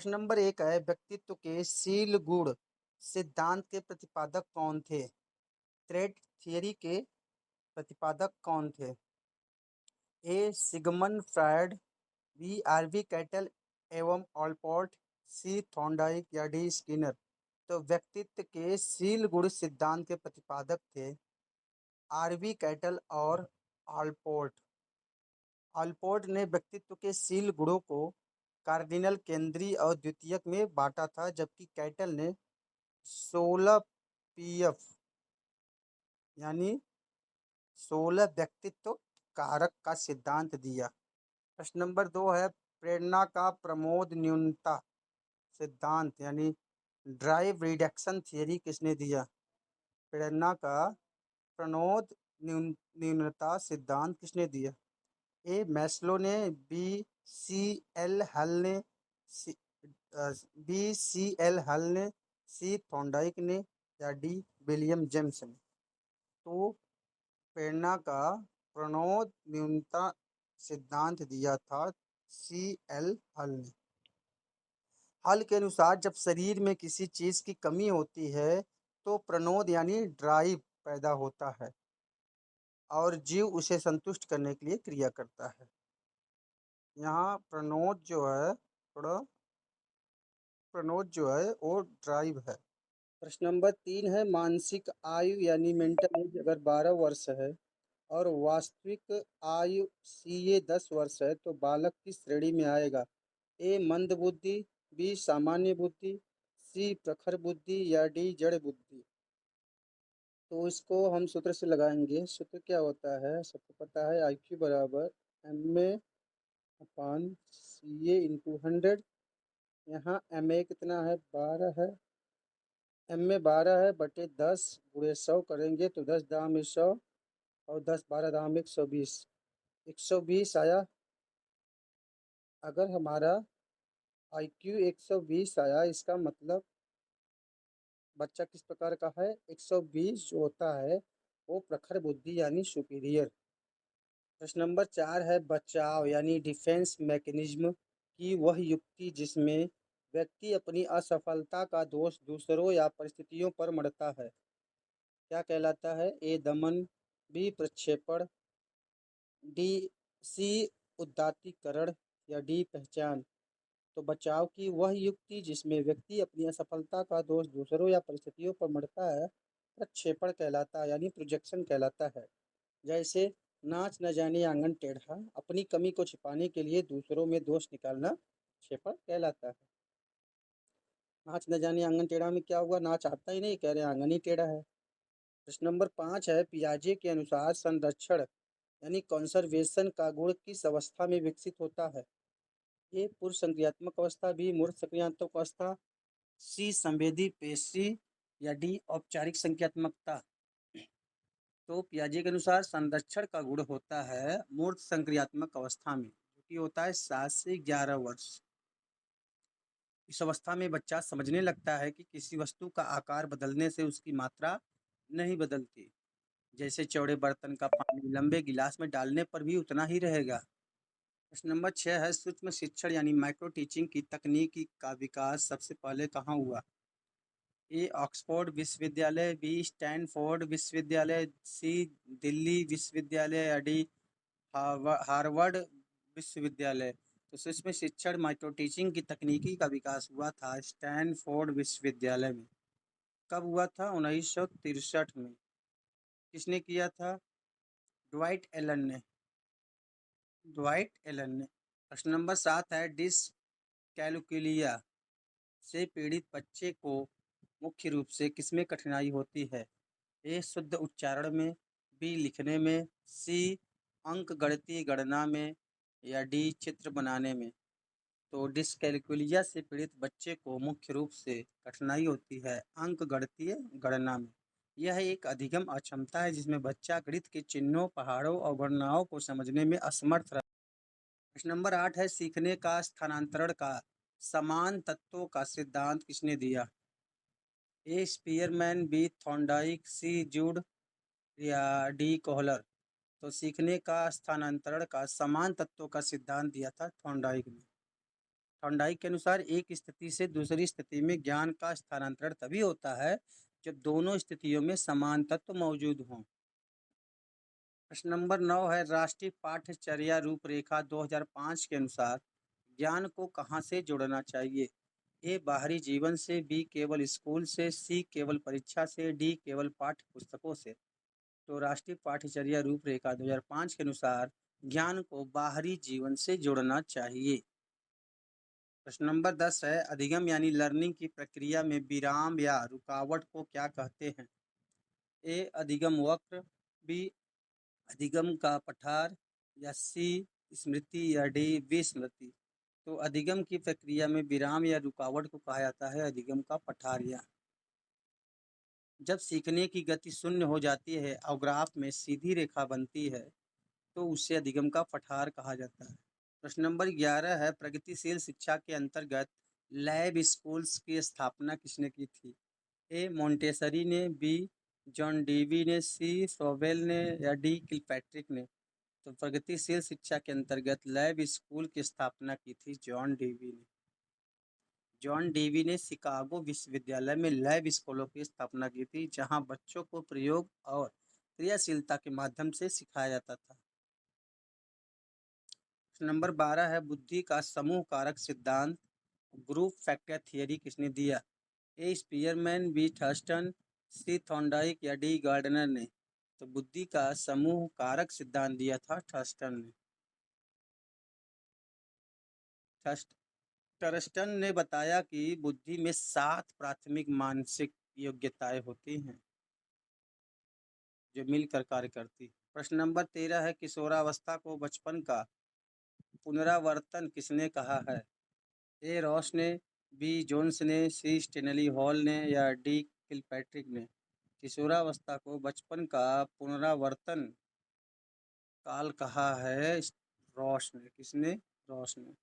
प्रश्न नंबर 1 है, व्यक्तित्व के शील गुण सिद्धांत के प्रतिपादक कौन थे? थ्रेड थियरी के प्रतिपादक कौन थे? A Sigmund Freud, B R V Cattell एवं ऑलपोर्ट, सी थॉर्नडाइक या डी स्किनर। तो व्यक्तित्व के शील गुण सिद्धांत के प्रतिपादक थे आरवी कैटल और ऑलपोर्ट। ऑलपोर्ट ने व्यक्तित्व के शील गुणों को कार्डिनल, केंद्रीय और द्वितीयक में बांटा था, जबकि कैटल ने 16 पीएफ यानी 16 व्यक्तित्व कारक का सिद्धांत दिया। प्रश्न नंबर 2 है, प्रेरणा का प्रमोद न्यूनता सिद्धांत यानी ड्राइव रिडक्शन थियरी किसने दिया? प्रेरणा का प्रणोद न्यूनता सिद्धांत किसने दिया? ए मैस्लो ने, बी सी एल हल ने, बी सी एल हल ने, सी थॉर्नडाइक ने या डी विलियम जेम्स ने। तो प्रेरणा का प्रणोद न्यूनता सिद्धांत दिया था सी एल हल ने। हल के अनुसार जब शरीर में किसी चीज की कमी होती है तो प्रणोद यानी ड्राइव पैदा होता है और जीव उसे संतुष्ट करने के लिए क्रिया करता है। यहाँ प्रणोद जो है वो ड्राइव है। प्रश्न नंबर 3 है, मानसिक आयु यानी मेंटल एज अगर 12 वर्ष है और वास्तविक आयु सीए 10 वर्ष है तो बालक किस श्रेणी में आएगा? ए मंद बुद्धि, बी सामान्य बुद्धि, सी प्रखर बुद्धि या डी जड़ बुद्धि। तो इसको हम सूत्र से लगाएंगे। सूत्र क्या होता है, सबको पता है, IQ बराबर MA अपान CA इंटू 100। यहाँ MA कितना है, 12 है, MA 12 है बटे 10 गुणे 100 करेंगे तो 10 दाम 100 और 10 12 दाम 120, 120 आया। अगर हमारा IQ 120 आया, इसका मतलब बच्चा किस प्रकार का है? 120 जो होता है वो प्रखर बुद्धि यानी सुपीरियर। प्रश्न नंबर 4 है, बचाव यानी डिफेंस मैकेनिज्म की वह युक्ति जिसमें व्यक्ति अपनी असफलता का दोष दूसरों या परिस्थितियों पर मढ़ता है, क्या कहलाता है? ए दमन, बी प्रक्षेपण, डी सी उदात्तीकरण या डी पहचान। तो बचाव की वह युक्ति जिसमें व्यक्ति अपनी असफलता का दोष दूसरों या परिस्थितियों पर मढ़ता है प्रक्षेपण कहलाता है यानी प्रोजेक्शन कहलाता है। जैसे नाच न जाने आंगन टेढ़ा, अपनी कमी को छिपाने के लिए दूसरों में दोष निकालना प्रक्षेपण कहलाता है। नाच न जाने आंगन टेढ़ा में क्या हुआ? नाच आता ही नहीं, कह रहे आंगन ही टेढ़ा है। प्रश्न नंबर 5 है, पियाजे के अनुसार संरक्षण यानी कंजर्वेशन का गुण किस अवस्था में विकसित होता है? ए पूर्व संक्रियात्मक अवस्था, बी मूर्त संक्रियात्मक अवस्था, सी संवेदी पेशी या डी औपचारिक संक्रियात्मकता। तो पियाजे के अनुसार संरक्षण का गुण होता है मूर्त संक्रियात्मक अवस्था में, जो कि होता है 7 से 11 वर्ष। इस अवस्था में बच्चा समझने लगता है कि किसी वस्तु का आकार बदलने से उसकी मात्रा नहीं बदलती। जैसे चौड़े बर्तन का पानी लंबे गिलास में डालने पर भी उतना ही रहेगा। प्रश्न नंबर 6 है, सूक्ष्म शिक्षण यानी माइक्रो टीचिंग की तकनीक का विकास सबसे पहले कहाँ हुआ? ए ऑक्सफोर्ड विश्वविद्यालय, बी स्टैनफोर्ड विश्वविद्यालय, सी दिल्ली विश्वविद्यालय या डी हार्वर्ड विश्वविद्यालय। तो सूक्ष्म शिक्षण माइक्रो टीचिंग की तकनीकी का विकास हुआ था स्टैनफोर्ड विश्वविद्यालय में। कब हुआ था? 1963 में। किसने किया था? ड्वाइट एलन ने। प्रश्न नंबर 7 है, डिसकैलकुलिया से पीड़ित बच्चे को मुख्य रूप से किसमें कठिनाई होती है? ए शुद्ध उच्चारण में, बी लिखने में, सी अंकगणितीय गणना में या डी चित्र बनाने में। तो डिसकैलकुलिया से पीड़ित बच्चे को मुख्य रूप से कठिनाई होती है अंकगणितीय गणना में। यह एक अधिगम अक्षमता है जिसमें बच्चा गणित के चिन्हों, पहाड़ों और गणनाओं को समझने में असमर्थ रहता है। प्रश्न नंबर 8 है, सीखने का स्थानांतरण का समान तत्वों का सिद्धांत किसने दिया? ए स्पीयरमैन, बी थॉर्नडाइक, सी जूड या डी कोहलर। तो सीखने का स्थानांतरण का समान तत्वों का सिद्धांत दिया था थॉर्नडाइक ने। थॉर्नडाइक के अनुसार एक स्थिति से दूसरी स्थिति में ज्ञान का स्थानांतरण तभी होता है जब दोनों स्थितियों में समान तत्व मौजूद हों। प्रश्न नंबर 9 है, राष्ट्रीय पाठ्यचर्या रूपरेखा 2005 के अनुसार ज्ञान को कहाँ से जोड़ना चाहिए? ए बाहरी जीवन से, बी केवल स्कूल से, सी केवल परीक्षा से, डी केवल पाठ्य पुस्तकों से। तो राष्ट्रीय पाठ्यचर्या रूपरेखा 2005 के अनुसार ज्ञान को बाहरी जीवन से जोड़ना चाहिए। प्रश्न नंबर 10 है, अधिगम यानी लर्निंग की प्रक्रिया में विराम या रुकावट को क्या कहते हैं? ए अधिगम वक्र, बी अधिगम का पठार, या सी स्मृति, या डी विस्मृति। तो अधिगम की प्रक्रिया में विराम या रुकावट को कहा जाता है अधिगम का पठारिया। जब सीखने की गति शून्य हो जाती है और ग्राफ में सीधी रेखा बनती है तो उसे अधिगम का पठार कहा जाता है। प्रश्न नंबर 11 है, प्रगतिशील शिक्षा के अंतर्गत लैब स्कूल्स की स्थापना किसने की थी? ए मोंटेसरी ने, बी जॉन डीवी ने, सी फ्रोबेल ने, या डी किलपैट्रिक ने। तो प्रगतिशील शिक्षा के अंतर्गत लैब स्कूल की स्थापना की थी जॉन डीवी ने। जॉन डीवी ने शिकागो विश्वविद्यालय में लैब स्कूलों की स्थापना की थी जहां बच्चों को प्रयोग और क्रियाशीलता के माध्यम से सिखाया जाता था। नंबर 12 है, बुद्धि का समूह कारक सिद्धांत ग्रुप फैक्टर थियरी किसने दिया? ए स्पीयरमैन, बी थर्स्टन, सी थॉर्नडाइक, या डी गार्डनर ने। तो बुद्धि का समूह कारक सिद्धांत दिया था थर्स्टन ने। टर्स्टन ने बताया कि बुद्धि में 7 प्राथमिक मानसिक योग्यताएं होती हैं जो मिलकर कार्य करती। प्रश्न नंबर 13 है, किशोरावस्था को बचपन का पुनरावर्तन किसने कहा है? ए रॉस ने, बी जोन्स ने, सी स्टेनली हॉल ने, या डी किलपैट्रिक ने। किशोरावस्था को बचपन का पुनरावर्तन काल कहा है रॉस ने। किसने? रॉस ने।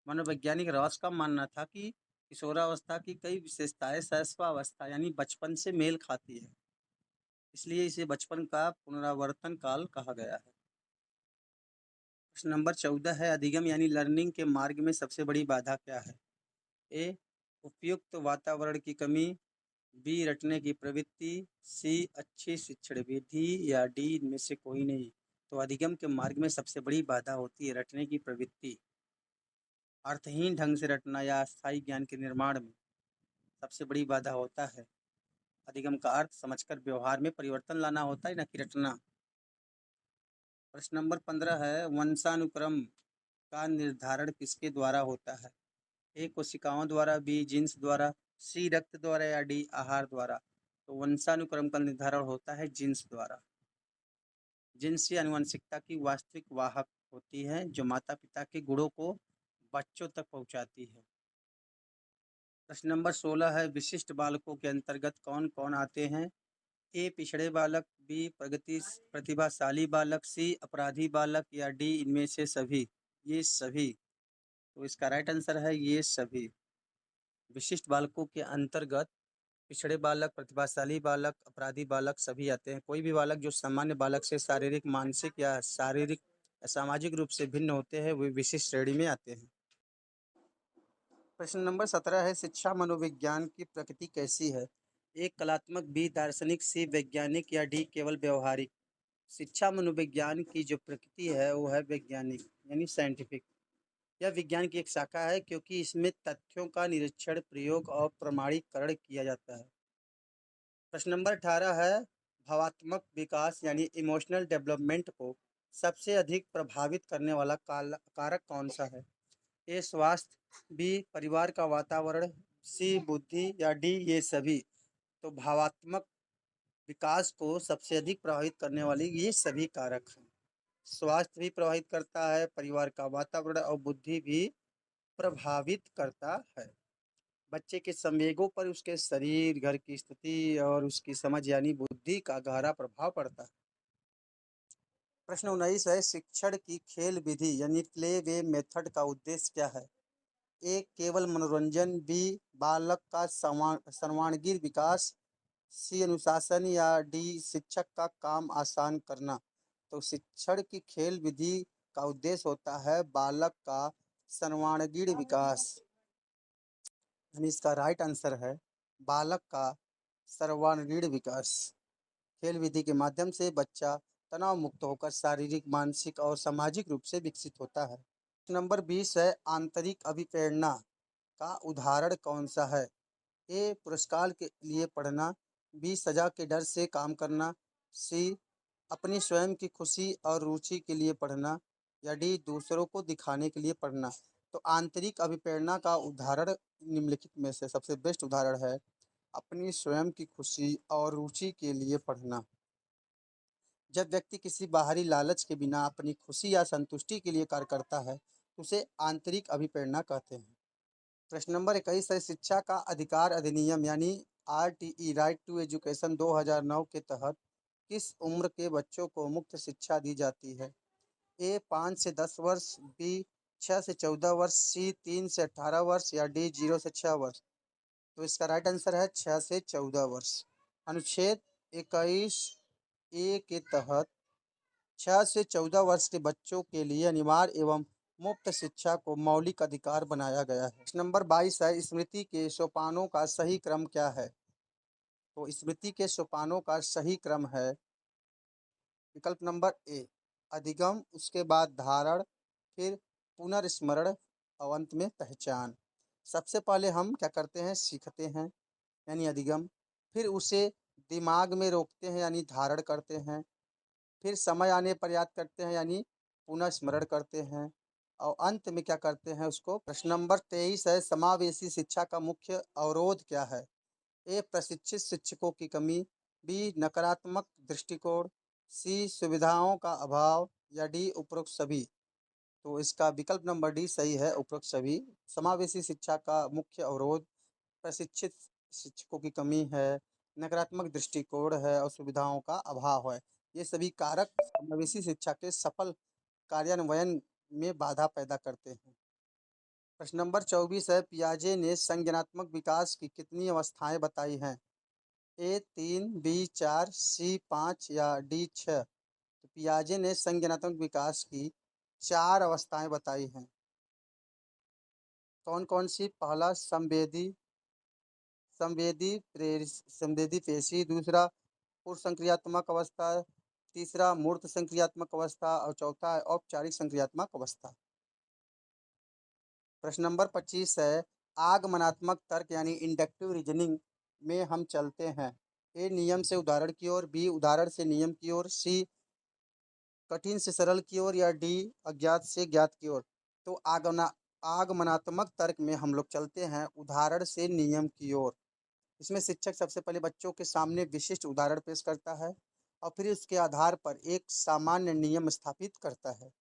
मनोवैज्ञानिक रॉस का मानना था कि किशोरावस्था की कई विशेषताएं शैशवावस्था यानी बचपन से मेल खाती है, इसलिए इसे बचपन का पुनरावर्तन काल कहा गया है। प्रश्न नंबर 14 है, अधिगम यानी लर्निंग के मार्ग में सबसे बड़ी बाधा क्या है? ए उपयुक्त वातावरण की कमी, बी रटने की प्रवृत्ति, सी अच्छी शिक्षण विधि, या डी इनमें से कोई नहीं। तो अधिगम के मार्ग में सबसे बड़ी बाधा होती है रटने की प्रवृत्ति। अर्थहीन ढंग से रटना या अस्थायी ज्ञान के निर्माण में सबसे बड़ी बाधा होता है। अधिगम का अर्थ समझकर व्यवहार में परिवर्तन लाना होता है, न कि रटना। प्रश्न नंबर 15 है, वंशानुक्रम का निर्धारण किसके द्वारा होता है? ए कोशिकाओं द्वारा, बी जीन्स द्वारा, सी रक्त द्वारा, या डी आहार द्वारा। तो वंशानुक्रम का निर्धारण होता है जीन्स द्वारा। जीन्स से आनुवंशिकता की वास्तविक वाहक होती है जो माता पिता के गुणों को बच्चों तक पहुंचाती है। प्रश्न नंबर 16 है, विशिष्ट बालकों के अंतर्गत कौन कौन आते हैं? ए पिछड़े बालक, बी प्रगति प्रतिभाशाली बालक, सी अपराधी बालक, या डी इनमें से सभी। ये सभी। तो इसका राइट आंसर है ये सभी। विशिष्ट बालकों के अंतर्गत पिछड़े बालक, प्रतिभाशाली बालक, अपराधी बालक सभी आते हैं। कोई भी बालक जो सामान्य बालक से शारीरिक, मानसिक या शारीरिक सामाजिक रूप से भिन्न होते हैं वे विशिष्ट श्रेणी में आते हैं। प्रश्न नंबर 17 है, शिक्षा मनोविज्ञान की प्रकृति कैसी है? एक कलात्मक, बी दार्शनिक, सी वैज्ञानिक, या डी केवल व्यवहारिक। शिक्षा मनोविज्ञान की जो प्रकृति है वो है वैज्ञानिक यानी साइंटिफिक। यह विज्ञान की एक शाखा है क्योंकि इसमें तथ्यों का निरीक्षण, प्रयोग और प्रमाणीकरण किया जाता है। प्रश्न नंबर 18 है, भावात्मक विकास यानी इमोशनल डेवलपमेंट को सबसे अधिक प्रभावित करने वाला कारक कौन सा है? ए स्वास्थ्य, बी परिवार का वातावरण, सी बुद्धि, या डी ये सभी। तो भावात्मक विकास को सबसे अधिक प्रभावित करने वाली ये सभी कारक हैं। स्वास्थ्य भी प्रभावित करता है, परिवार का वातावरण और बुद्धि भी प्रभावित करता है। बच्चे के संवेगों पर उसके शरीर, घर की स्थिति और उसकी समझ यानी बुद्धि का गहरा प्रभाव पड़ता है। प्रश्न 19 है, शिक्षण की खेल विधि यानी प्ले वे मेथड का उद्देश्य क्या है? ए केवल मनोरंजन, बी बालक का सर्वांगीण विकास, सी अनुशासन, या डी शिक्षक का काम आसान करना। तो शिक्षण की खेल विधि का उद्देश्य होता है बालक का सर्वांगीण विकास, यानी इसका राइट आंसर है बालक का सर्वांगीण विकास। खेल विधि के माध्यम से बच्चा तनाव मुक्त होकर शारीरिक, मानसिक और सामाजिक रूप से विकसित होता है। नंबर 20 है आंतरिक अभिप्रेरणा का उदाहरण कौन सा है? ए पुरस्कार के लिए पढ़ना, बी सजा के डर से काम करना, सी अपनी स्वयं की खुशी और रुचि के लिए पढ़ना, या डी दूसरों को दिखाने के लिए पढ़ना। तो आंतरिक अभिप्रेरणा का उदाहरण निम्नलिखित में से सबसे बेस्ट उदाहरण है अपनी स्वयं की खुशी और रुचि के लिए पढ़ना। जब व्यक्ति किसी बाहरी लालच के बिना अपनी खुशी या संतुष्टि के लिए कार्य करता है तो उसे आंतरिक अभिप्रेरणा कहते हैं। प्रश्न नंबर 21 है शिक्षा का अधिकार अधिनियम यानी RTE राइट टू एजुकेशन 2009 के तहत किस उम्र के बच्चों को मुफ्त शिक्षा दी जाती है? ए 5 से 10 वर्ष, बी 6 से 14 वर्ष, सी 3 से 18 वर्ष, या डी 0 से 6 वर्ष। तो इसका राइट आंसर है 6 से 14 वर्ष। अनुच्छेद 21 ए के तहत 6 से 14 वर्ष के बच्चों के लिए अनिवार्य एवं मुफ्त शिक्षा को मौलिक अधिकार बनाया गया है। नंबर 22 है स्मृति के सोपानों का सही क्रम क्या है? तो स्मृति के सोपानों का सही क्रम है विकल्प नंबर ए अधिगम, उसके बाद धारण, फिर पुनर्स्मरण और अंत में पहचान। सबसे पहले हम क्या करते हैं, सीखते हैं यानी अधिगम, फिर उसे दिमाग में रोकते हैं यानी धारण करते हैं, फिर समय आने पर याद करते हैं यानी पुनः स्मरण करते हैं, और अंत में क्या करते हैं उसको। प्रश्न नंबर 23 है समावेशी शिक्षा का मुख्य अवरोध क्या है? ए प्रशिक्षित शिक्षकों की कमी, बी नकारात्मक दृष्टिकोण, सी सुविधाओं का अभाव, या डी उपरोक्त सभी। तो इसका विकल्प नंबर डी सही है, उपरोक्त सभी। समावेशी शिक्षा का मुख्य अवरोध प्रशिक्षित शिक्षकों की कमी है, नकारात्मक दृष्टिकोण है और सुविधाओं का अभाव है। ये सभी कारक समावेशी शिक्षा के सफल कार्यान्वयन में बाधा पैदा करते हैं। प्रश्न नंबर 24 है पियाजे ने संज्ञानात्मक विकास की कितनी अवस्थाएं बताई हैं? ए 3, बी 4, सी 5, या डी 6। तो पियाजे ने संज्ञानात्मक विकास की 4 अवस्थाएं बताई हैं। कौन कौन सी? पहला संवेदी संवेदी पेशी, दूसरा पूर्व संक्रियात्मक अवस्था, तीसरा मूर्त संक्रियात्मक अवस्था और चौथा है औपचारिक संक्रियात्मक अवस्था। प्रश्न नंबर 25 है आगमनात्मक तर्क यानी इंडक्टिव रीजनिंग में हम चलते हैं। ए नियम से उदाहरण की ओर, बी उदाहरण से नियम की ओर, सी कठिन से सरल की ओर, या डी अज्ञात से ज्ञात की ओर। तो आगमनात्मक तर्क में हम लोग चलते हैं उदाहरण से नियम की ओर। इसमें शिक्षक सबसे पहले बच्चों के सामने विशिष्ट उदाहरण पेश करता है और फिर उसके आधार पर एक सामान्य नियम स्थापित करता है।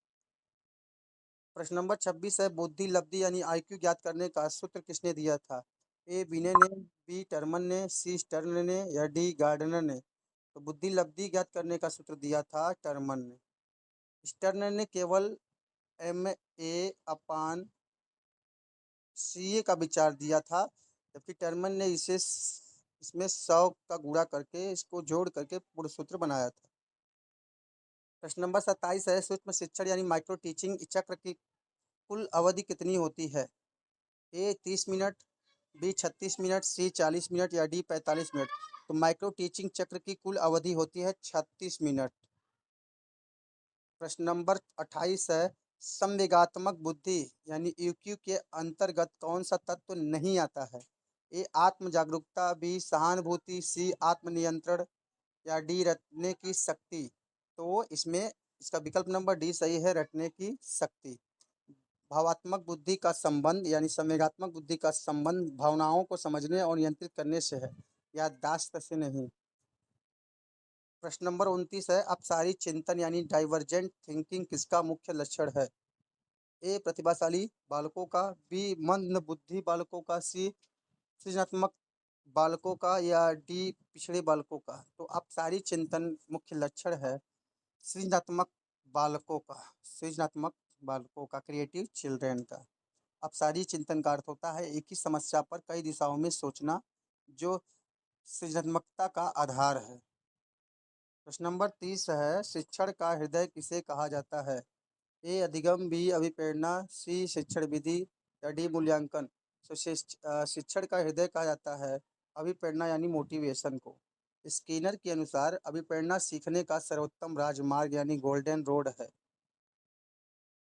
प्रश्न नंबर 26 है बुद्धि लब्धि यानी IQ ज्ञात करने का सूत्र किसने दिया था? ए बिने ने, बी टर्मन ने, सी स्टर्न ने, या डी गार्डनर ने। तो बुद्धि लब्धि ज्ञात करने का सूत्र दिया था टर्मन ने। स्टर्न ने केवल MA/CA का विचार दिया था, जबकि टर्मन ने इसमें 100 का गुणा करके इसको जोड़ करके पूर्ण सूत्र बनाया था। प्रश्न नंबर 27 है सूक्ष्म शिक्षण यानी माइक्रो टीचिंग चक्र की कुल अवधि कितनी होती है? ए 30 मिनट, बी 36 मिनट, सी 40 मिनट, या डी 45 मिनट। तो माइक्रो टीचिंग चक्र की कुल अवधि होती है 36 मिनट। प्रश्न नंबर 28 है संवेगात्मक बुद्धि यानी EQ के अंतर्गत कौन सा तत्व नहीं आता है? ए आत्म जागरूकता, बी सहानुभूति, सी आत्मनियंत्रण, या डी रटने की शक्ति। तो इसमें इसका विकल्प नंबर डी सही है, रटने की शक्ति। भावात्मक बुद्धि का संबंध यानी संवेगात्मक बुद्धि का संबंध भावनाओं को समझने और नियंत्रित करने से है, याददाश्त से नहीं। प्रश्न नंबर 29 है अपसारी चिंतन यानी डाइवर्जेंट थिंकिंग किसका मुख्य लक्षण है? ए प्रतिभाशाली बालकों का, बी मंद बुद्धि बालकों का, सी सृजनात्मक बालकों का, या डी पिछड़े बालकों का। तो अपसारी चिंतन मुख्य लक्षण है सृजनात्मक बालकों का, सृजनात्मक बालकों का, क्रिएटिव चिल्ड्रेन का। अपसारी चिंतन का अर्थ होता है एक ही समस्या पर कई दिशाओं में सोचना, जो सृजनात्मकता का आधार है। प्रश्न नंबर 30 है शिक्षण का हृदय किसे कहा जाता है? ए अधिगम, बी अभिप्रेरणा, सी शिक्षण विधि या डी मूल्यांकन। शिक्षण का हृदय कहा जाता है अभिप्रेरणा यानी मोटिवेशन को। स्किनर के अनुसार अभिप्रेरणा सीखने का सर्वोत्तम राजमार्ग यानी गोल्डन रोड है।